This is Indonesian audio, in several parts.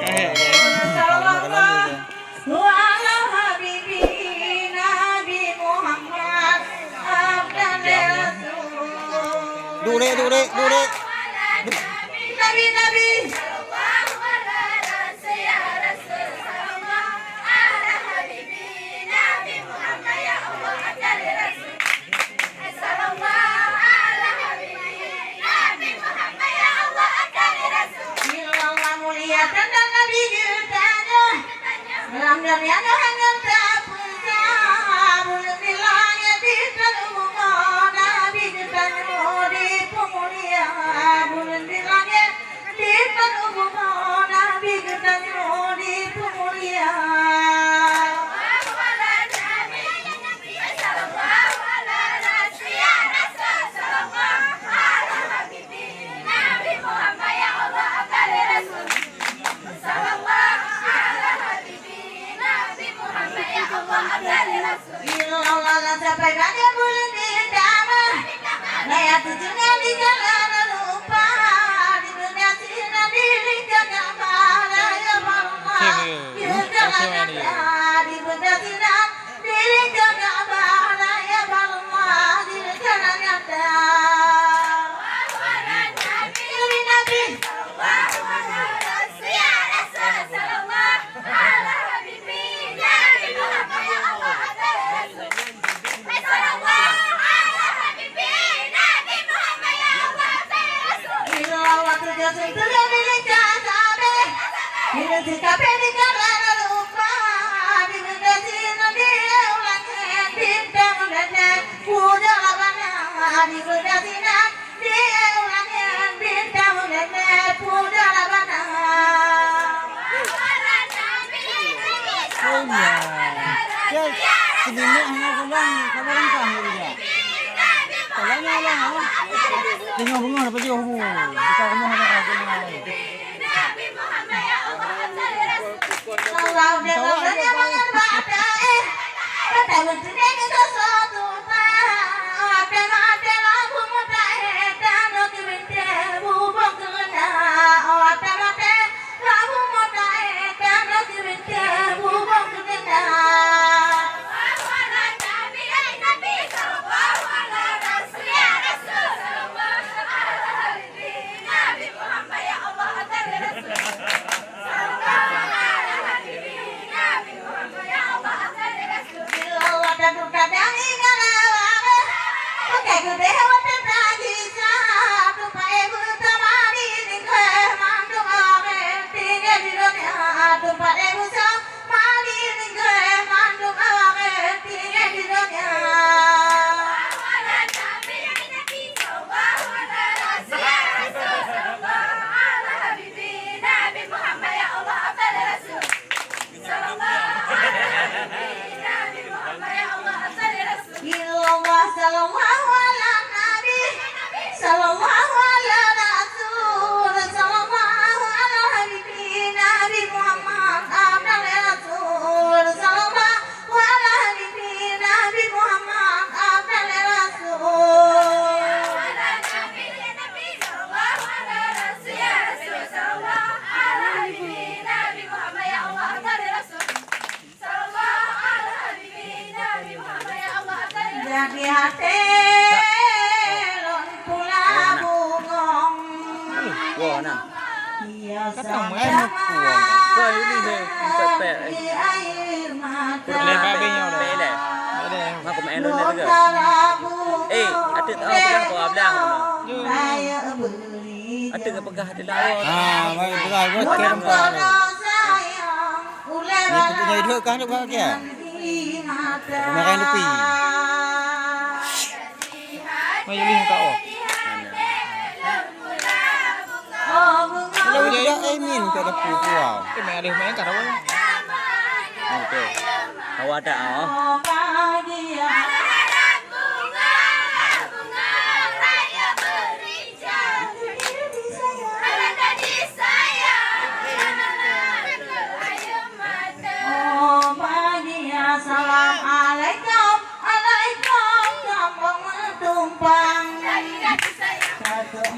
Sallallahu ala habibi Nabi Muhammad Abdul Rasul. Dure. Nabi.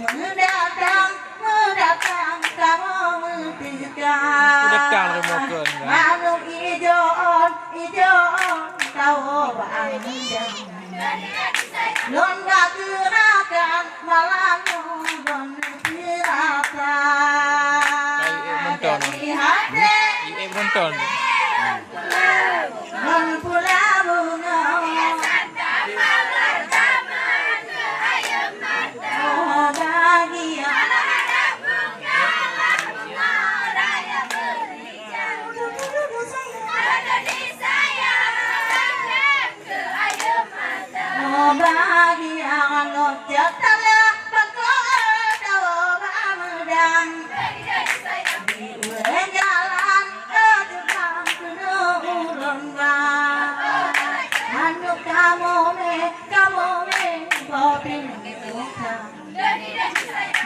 Mendatang kamu tiga penonton. Penonton.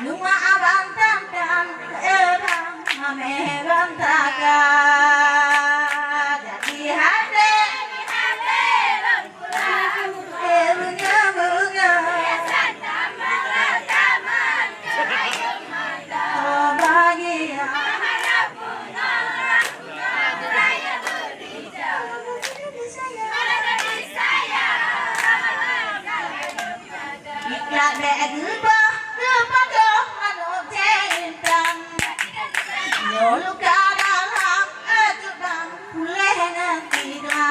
Numa abantan dan erang ameran taga jadi hati bunga bunga oh bahagia Iklat be'egubah luka dalam ejubang pulih nantiga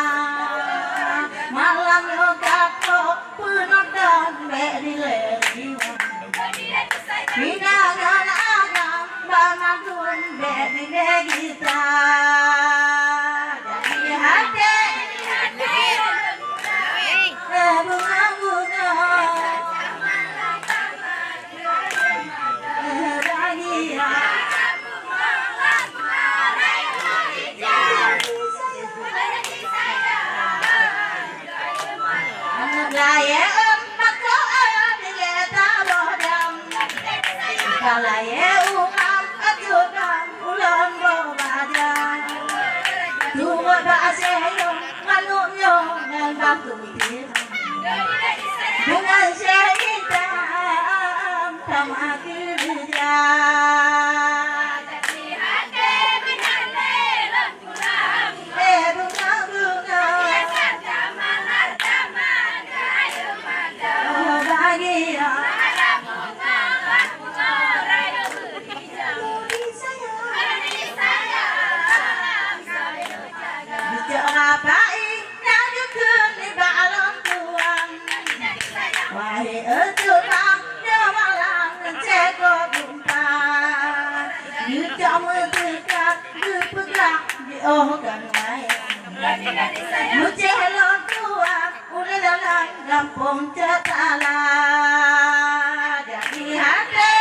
malam luka kok penonton berdile jiwa pinangan agam bangun berdile kita jadi hati bunga-bunga bahagia Laya empat doa dileta bodam Kalaya umam ajudam ulan bobadam Dua ba'aseyo ngalunyo nang baktumitirang Dengan syahitam tamakirjam Oh ganay Mucelong tua Uli dalam kampung Cetala Jadi hati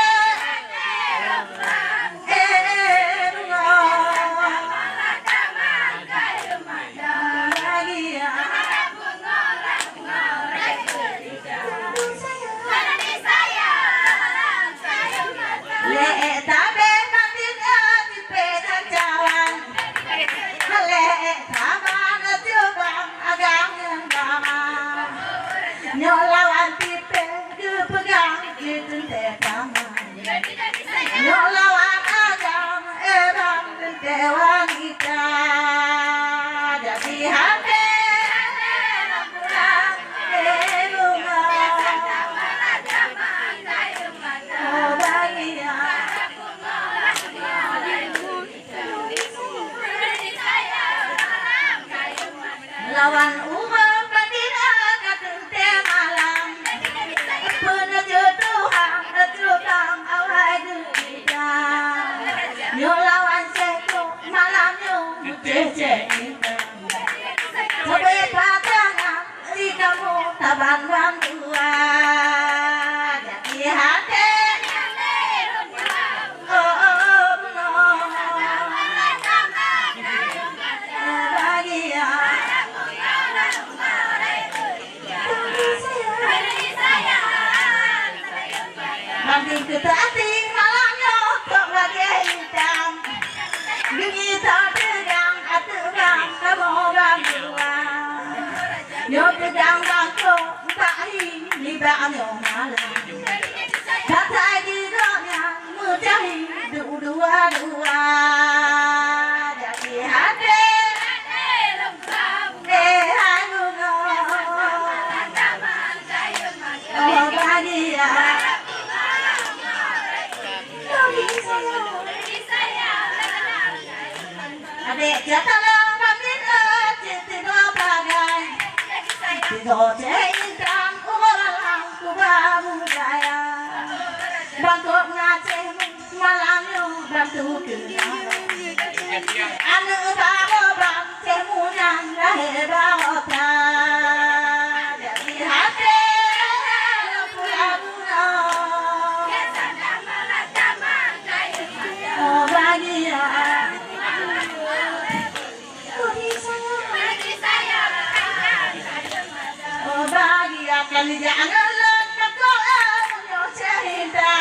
Nyolawan tipe kepegang gitu tekama Nyolawan agam erang tente wanita Jadi hati bunga Oh bahagia Lawan umur pandira katente malam Penuju Tuhan Tuhan awal dunia Nyolawan seko malam nyung Cece Sampai padangan di kamu taban dua Jadi hati bahagia Nanti ketating malamnya kok lagi hitam Bunyi tertegang ategang kamu berdua Yo tegang bangko tak hilang jatalah pamina cinta bagai Tido cintang orang ku budaya Bangkok ngaceh malam yo bantu Anu bawa bang cemunan lahir bawata Jadi hati pulau Oh bahagia Oh bahagia kali jangan letak kau cerita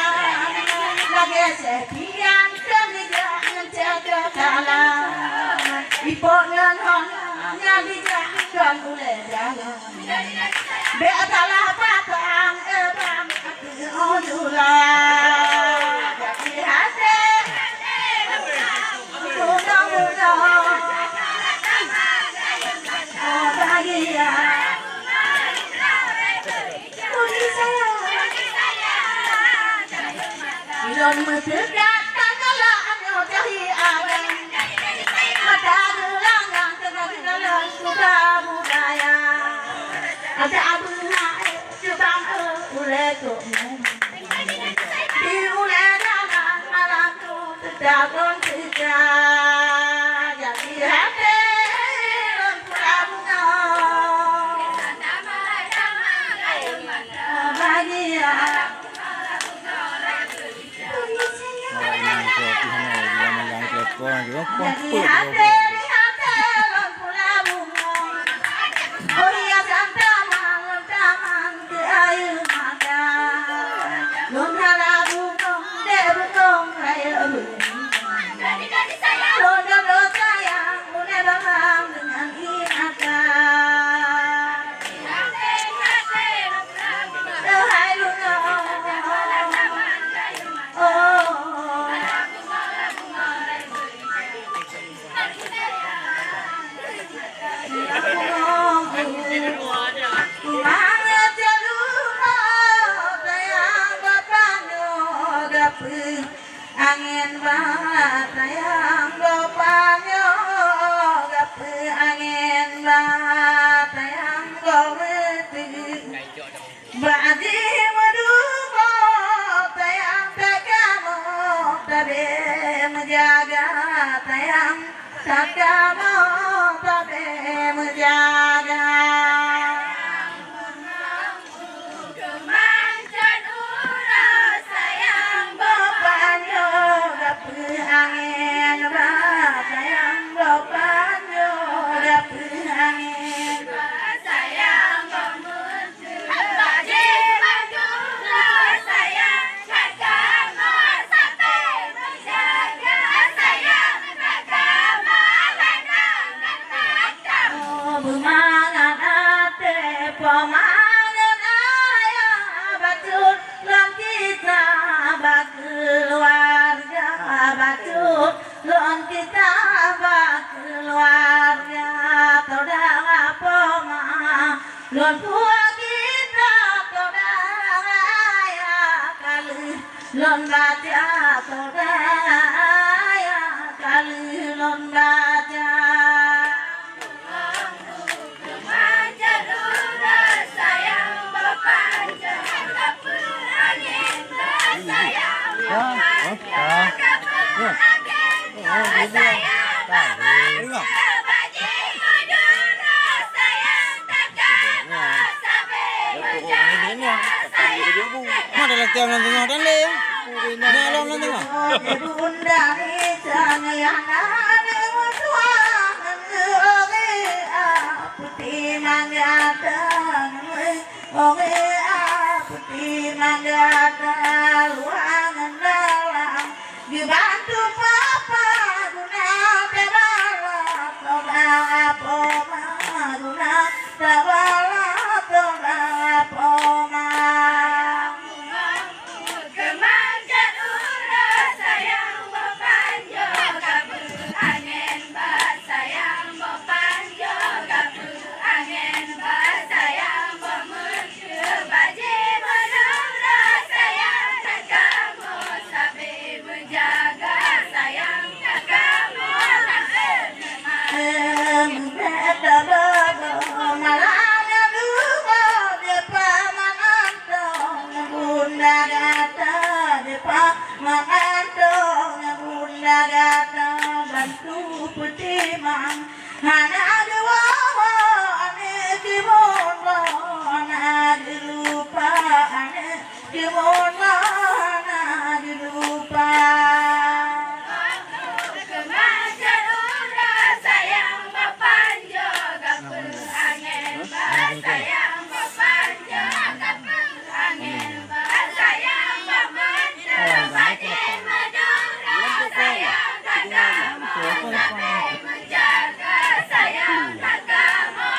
Lagi sekian kali jangan jaga kalah Ipotnya hanya dijaga oleh jalan Beatalah patang ebang ojulah Jadi hati mudah-mudah Oh bahagia Ilon mesegak tagala anyo jahi agen Mata gelang yang tegak-tegalan kuda budaya Ada abuna cubang ule tukmu Di ule dalam malamku terdagon sejak Jadi hati lon pura-pura Bahagia Jadi hati lon pura-pura Oh iya taman ke air mata Lon halabungong debungong raya Lon dodo sayang une bang dengan ingatan Hai bungong Oh angin batayang gopanyo gape angin batayang gometi badi maduko tayang takamo tabe menjaga tayang takamo tabe menjaga angin batayang gopanyo gape angin Sayang memuncul Baji madura sayang Kagama sampai menjaga Sayang kagama lenang dan kagam Oh bumangan ate pemangan ayah bacut lan kita bak keluarga bacut lan kita bak keluarga todang apa mah lan tua kita todang ayah kali lan baca todang ayah kali lan baca Manjadura sayang bepanjang Gape angin sayang bepanjang Gape angin sayang bepanjang Baji madura sayang Kagama sampai menjaga Sayang Mana dah tiang nanti nak dan leh. Ni alam nanti mah. bunda sang yang ada tuan putih manggatang oke putih manggatang luangan dalam dibantu papa guna tebala toda apa guna tebala toda apa Manjadura sayang bepanjang Gape angin sayang bepanjang Gape angin sayang memuncul Baji madura sayang Kagama bagata bantu putih mang hana dua ane kimon ana lupa ane kimon ana lupa Kemajan uras sayang bapanjo gapur angin sayang bapanjo gapur angin sayang bapanjo badi madura sayang kakamu tapi menjaga sayang kakamu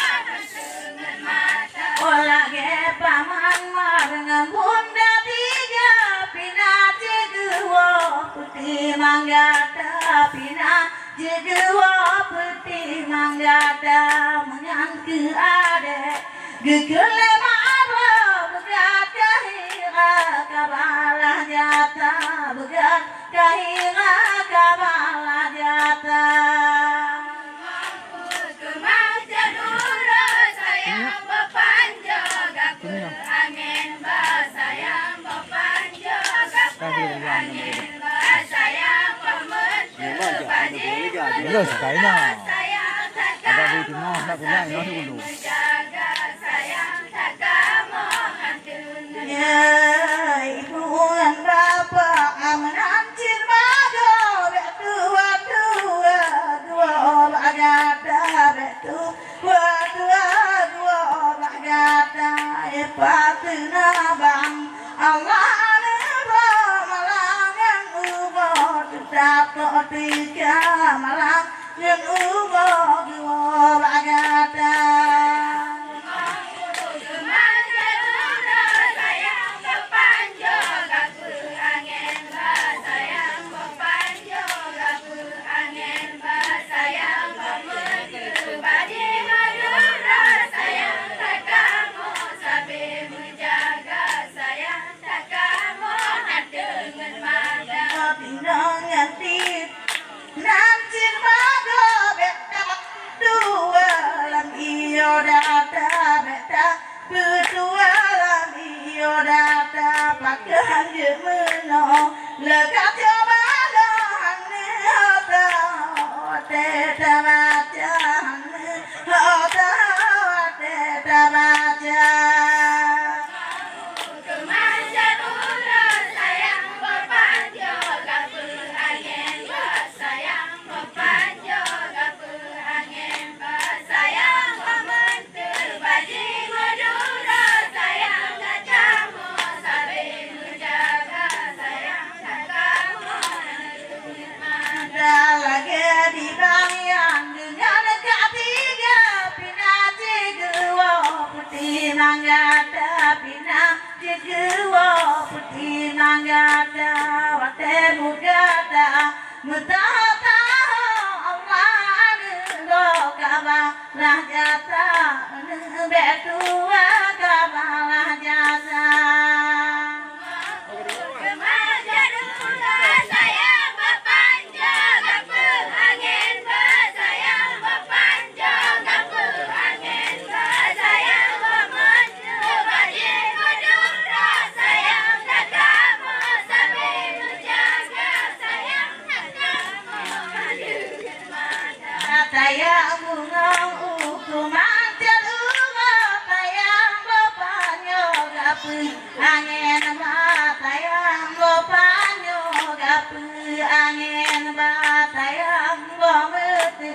dengan mata olage paman marengan bunda tiga pina jegewo putih manggata pina jegewo putih manggata menyangke ade gegele maro begat kahira kabalah jata begat kahira kabalah jata Kemajan uras sayang bapanjo gapur angin sayang bapanjo gapur angin sayang pemetu badi Terus kayaknya sayang ada di timah nak kuliah ini masih dulu. menjaga sayang takamu hantun ibu dan bapak menancir bago betua tua dua bagata betu dua bagata epatna bang Allah nebo malangan ubo tetap tiga malang yang ubo dua bagata Kemajan uras sayang bapanjo gapur angin sayang bapanjo gapur angin sayang pemetu badi madura sayang takamu sabi menjaga sayang takamu dengan mata Pinang ngantit nancir bago beta dua lam iyo data beta berdua lam iyo data pakai jemeno lega coba hane hota teta baca hota teta baca Kemajan uras sayang bapanjo gapur angin sayang bapanjo gapur angin sayang pemetu badi madura sayang katamu sabi menjaga sayang katamu ada lagi di bagian dengan ketiga pina jegewo putih manggata pina jegewo putih manggata wate mugata mutata Allah ndo kabalah jata betua kabalah jata Kemajan uras sayang bapanjo gapur angin sayang bapanjo gapur angin sayang pemetu badi madura sayang katamu sabi menjaga sayang katamu dengan mata Tayang bunga hukuman ceruma tayang bapanyo gapu angin tayang bapanyo gapu angin tayang bametu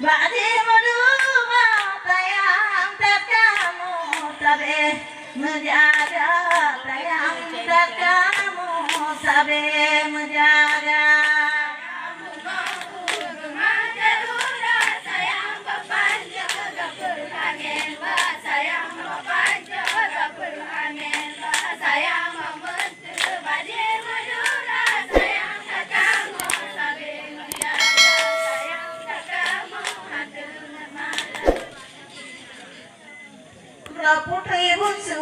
badi maduma tayang takamu tabe menjaga tayang takamu tabe menjaga Kemajan uras sayang bapanjo gapur angin sayang bapanjo gapur angin sayang pemetu badi madura sayang katamu sabi menjaga sayang katamu hantun malam putri bungsu